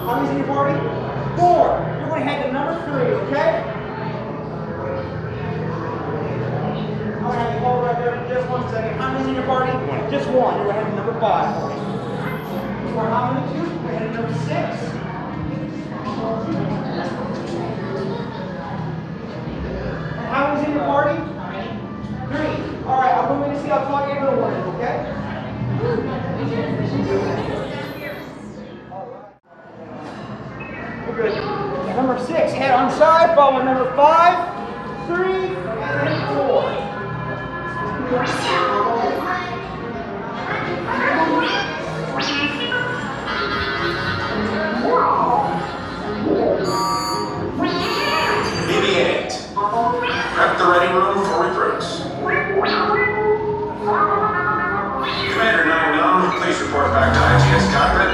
How many's in your party? 4. You're going to head to number 3, okay? I'm going to have you hold right there for just 1 second. How many's in your party? Just 1. You're going to head to number 5 for me. Or how many? 2? You're going to head to number 6. And how many's in your party? 3. Alright, I'm going to see how tall your little one is, okay? Good. Number 6, head on side, follow number 5, 3, and then 4. BB-8. Prep the ready room for recruits. Commander 9-9, please report back to IGS cockpit.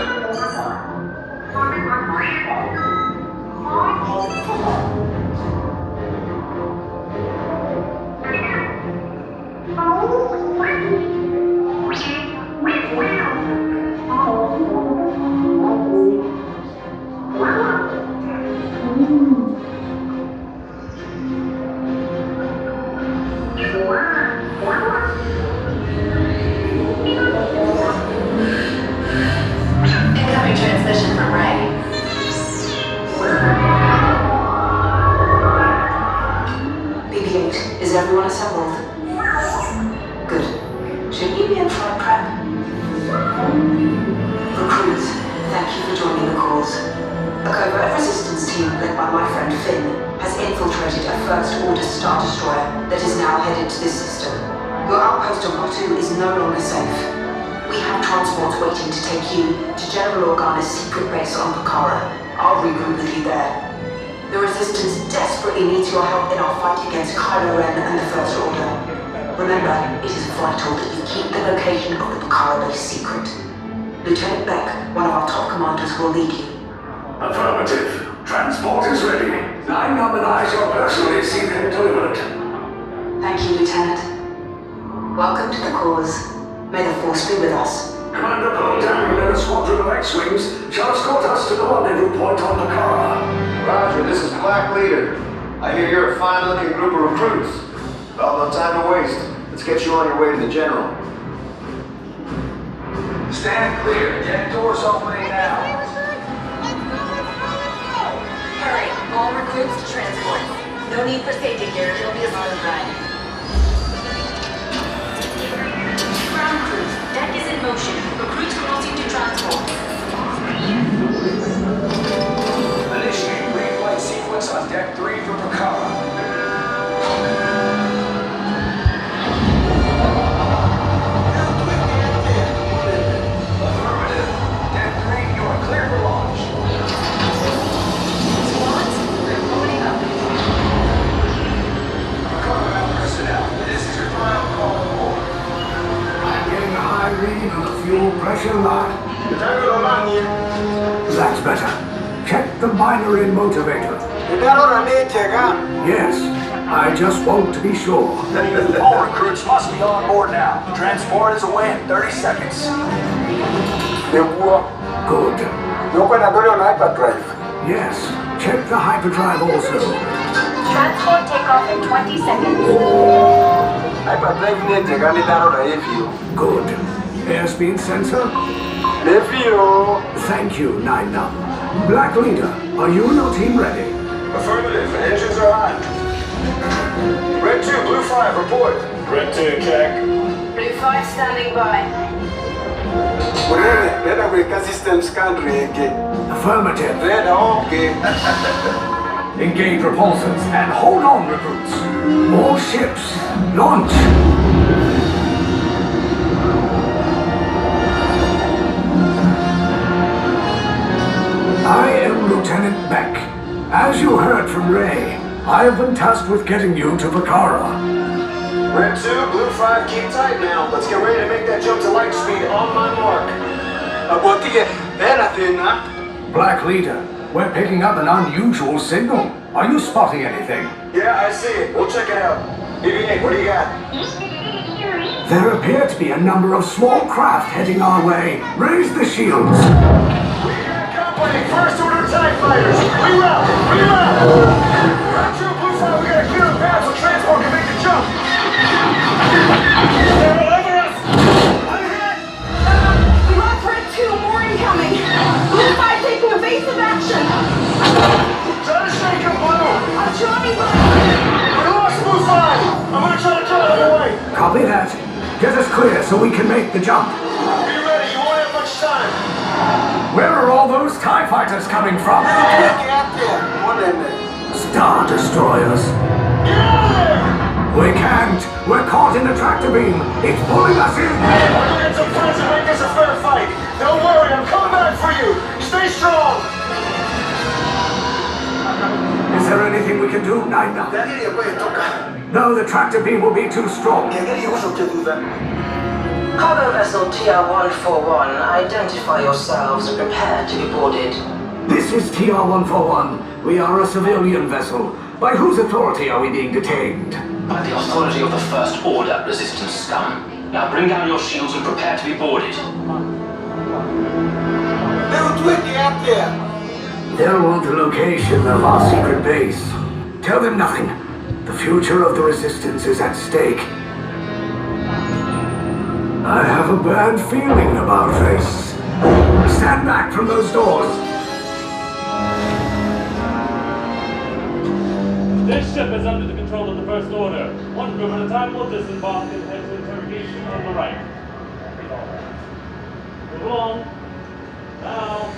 Incoming transmission from Ray. BB-8, is everyone assembled? Good. Should you be in flight prep? Recruits, thank you for joining the cause. A covert resistance team led by my friend Finn has infiltrated a First-Order Star Destroyer that is now headed to this system. Your outpost on Batu is no longer safe. We have transports waiting to take you to General Organa's secret base on Pucara. I'll regroup with you there. The Resistance desperately needs your help in our fight against Kylo Ren and the First Order. Remember, it is vital that you keep the location of the Pucara base secret. Lieutenant Beck, one of our top commanders, will lead you. Affirmative. Transport is ready. 9 and I shall personally see them delivered. Thank you, Lieutenant. Welcome to the cause. May the Force be with us. Commander Poldan and a squadron of X-Wings shall escort us to the rendezvous point on Pucara. Roger, this is Black Leader. I hear you're a fine-looking group of recruits. Well, no time to waste. Let's get you on your way to the General. Stand clear. Deck doors opening now. Hurry, all recruits to transport. No need for safety gear, it'll be a smooth ride. Ground crews, deck is in motion. Recruits crossing to transport. Initiate reflight sequence on Deck 3 for Pucara. Affirmative. Deck 3, you are clear for launch. Squads, we're loading up. Pucara personnel, this is your final call to board. I'm getting a high reading on the fuel pressure line. That's better. Check the binary motivator. Yes, I just want to be sure. All recruits must be on board now. Transport is away in 30 seconds. Good. Yes, check the hyperdrive also. Transport takeoff in 20 seconds. Good. Airspeed sensor? Thank you, Nine Num. Black Leader, are you and your team ready? Affirmative. Engines are hot. Red 2, Blue 5, report. Red 2, check. Blue 5 standing by. Affirmative. Okay. Engage repulsors and hold on, recruits. All ships, launch. I am Lieutenant Beck. As you heard from Ray, I have been tasked with getting you to Vakara. Red 2, Blue 5, keep tight now. Let's get ready to make that jump to light speed on my mark. Black Leader, we're picking up an unusual signal. Are you spotting anything? Yeah, I see it. We'll check it out. BB-8, what do you got? There appear to be a number of small craft heading our way. Raise the shields. We got company, first order TIE fighters. Reroute! Reroute! Red 2, Blue 5, we gotta clear the path so transport can make the jump. They're all over us! I'm hit! We lost Red 2, more incoming. Blue 5 taking evasive action. Try to shake him, Blue! I'm trying, but... We lost Blue 5! I'm gonna try to draw them away! Copy that. Get us clear so we can make the jump. Be ready, you won't have much time. Where are all those TIE fighters coming from? Star Destroyers. Get out of there! We can't. We're caught in the tractor beam. It's pulling us in. We'll get some friends and make this a fair fight. Don't worry, I'm coming back for you. Stay strong. Is there anything we can do, Nine Num? No, the tractor beam will be too strong. Cargo vessel TR-141, identify yourselves and prepare to be boarded. This is TR-141. We are a civilian vessel. By whose authority are we being detained? By the authority of the First Order, Resistance scum. Now bring down your shields and prepare to be boarded. They'll want the location of our secret base. Tell them nothing. The future of the Resistance is at stake. I have a bad feeling about this. Stand back from those doors. This ship is under the control of the First Order. One group at a time will disembark and head to interrogation on the right. Move along. Now.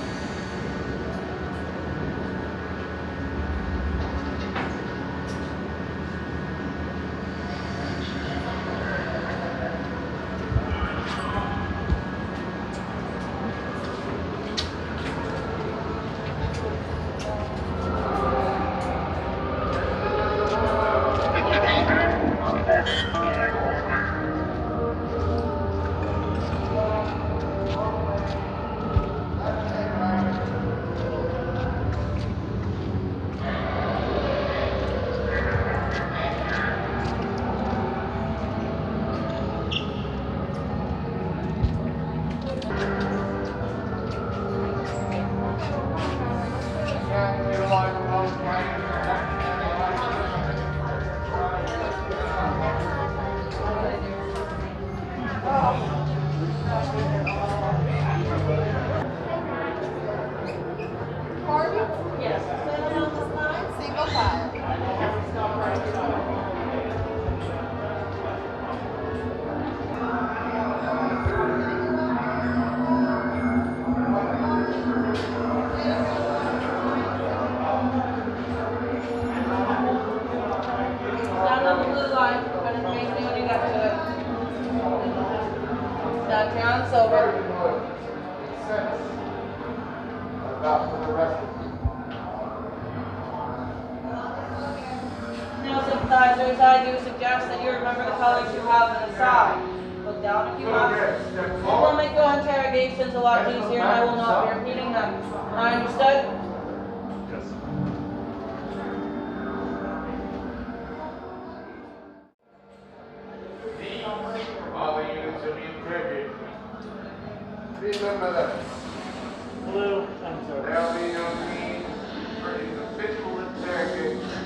Sympathizers, I do suggest that you remember the colors you have on the side. Look down a few notches. It will make your interrogations a lot easier, and I will not be repeating them. I understood? Yes. All the units will be encrypted. Remember that. Blue, I'm sorry. There'll be no need for his official interrogation.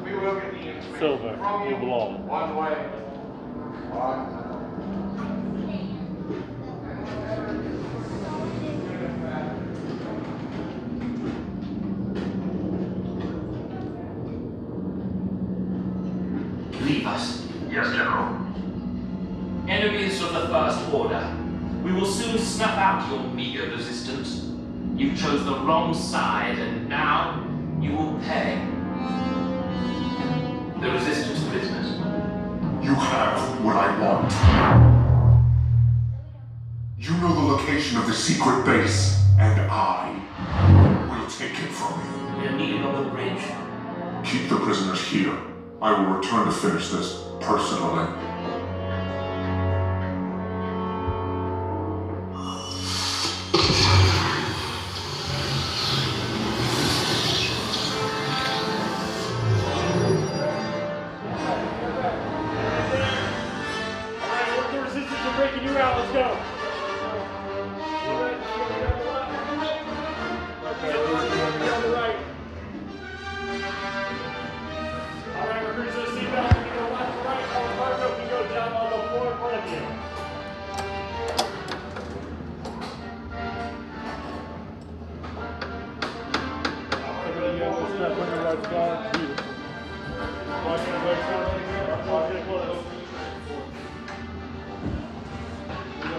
We will get the information Silver, from you belong. one way. Yes, General. Enemies of the First Order, we will soon snuff out your meager resistance. You chose the wrong side, and now you will pay. The resistance prisoners. You have what I want. You know the location of the secret base, and I will take it from you. We're needed on the bridge. Keep the prisoners here. I will return to finish this personally.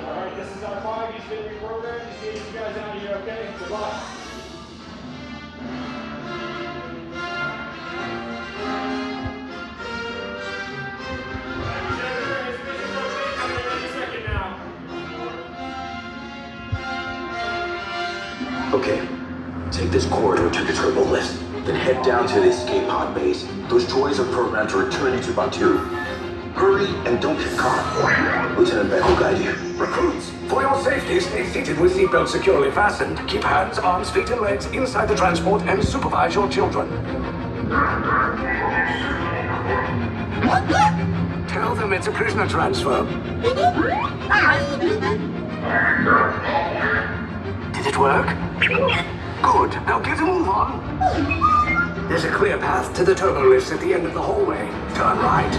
Alright, this is our 5. He's getting reprogrammed. He's getting you guys out of here, okay? Good luck. Okay, take this corridor to the turbo lift, then head down to the escape pod base. Those droids are programmed to return you to Batu. Hurry and don't get caught. Lieutenant Ben will guide you. Recruits, for your safety, stay seated with seatbelts securely fastened. Keep hands, arms, feet, and legs inside the transport and supervise your children. Tell them it's a prisoner transfer. Did it work? Good. Now get a move on. There's a clear path to the turbo lifts at the end of the hallway. Turn right.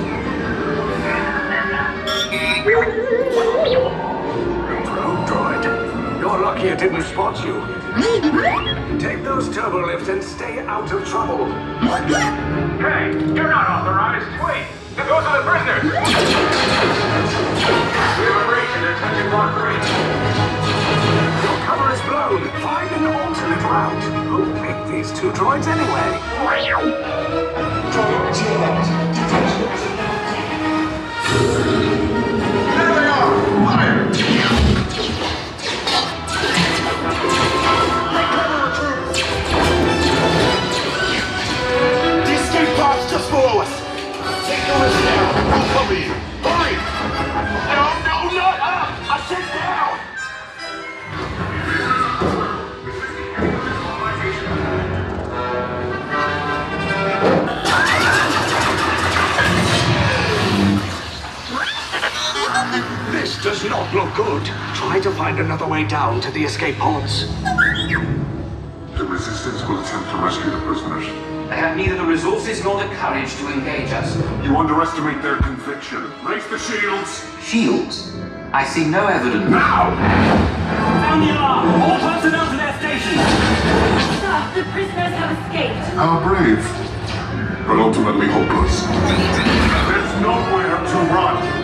Probe droid. You're lucky it didn't spot you. Take those turbo lifts and stay out of trouble. Hey, you're not authorized. Wait, those are the prisoners. We have a breach in detention block 3. Your cover is blown. Find an alternate route. Who picked these two droids anyway? There they are! Fire! Take cover, recruits! The escape pod's just below us! Take the risk now! We'll cover you! Hurry! No, not up! I said down! This does not look good. Try to find another way down to the escape pods. The Resistance will attempt to rescue the prisoners. They have neither the resources nor the courage to engage us. You underestimate their conviction. Raise the shields! Shields? I see no evidence. Now! Sound the alarm! All personnel to their stations! Sir, the prisoners have escaped. How brave, but ultimately hopeless. There's nowhere to run.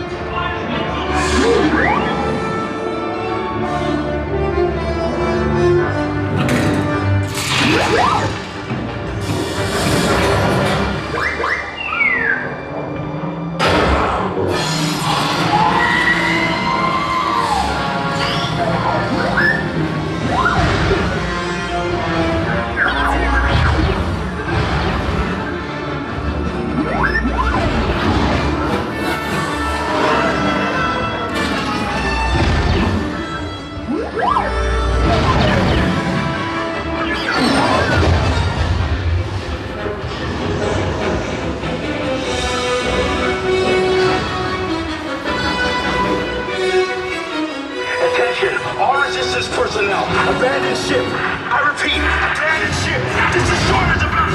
Personnel, abandoned ship. I repeat, abandoned ship. This destroyer's about.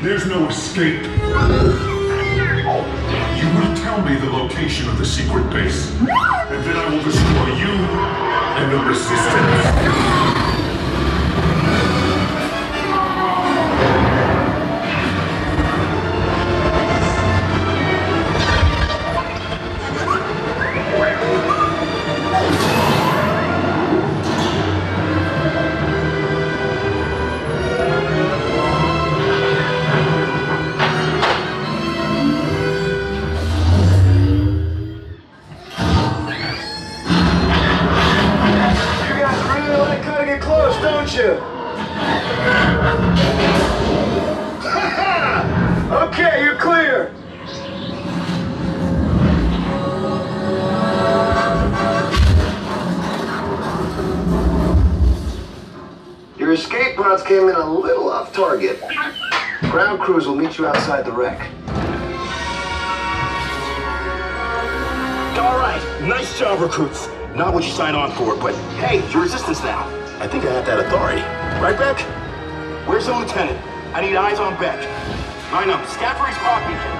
There's no escape. You will tell me the location of the secret base, and then I will destroy you and the Resistance. you. Okay, you're clear. Your escape pods came in a little off target. Ground crews will meet you outside the wreck. All right, nice job, recruits. Not what you signed on for, but hey, you're resistance now. I think I have that authority. Right, Beck? Where's the lieutenant? I need eyes on Beck. Line up, scan for his pod beacon.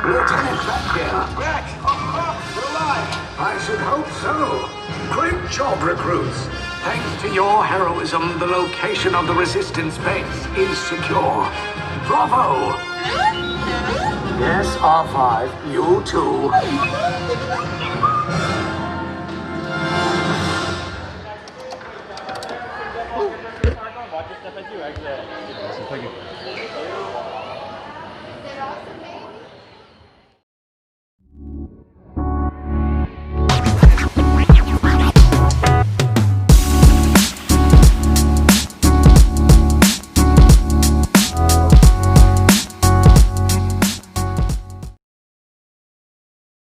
Lieutenant Beck here. Beck! You're alive! I should hope so. Great job, recruits. Thanks to your heroism, the location of the resistance base is secure. Bravo! Yes, R5, you too.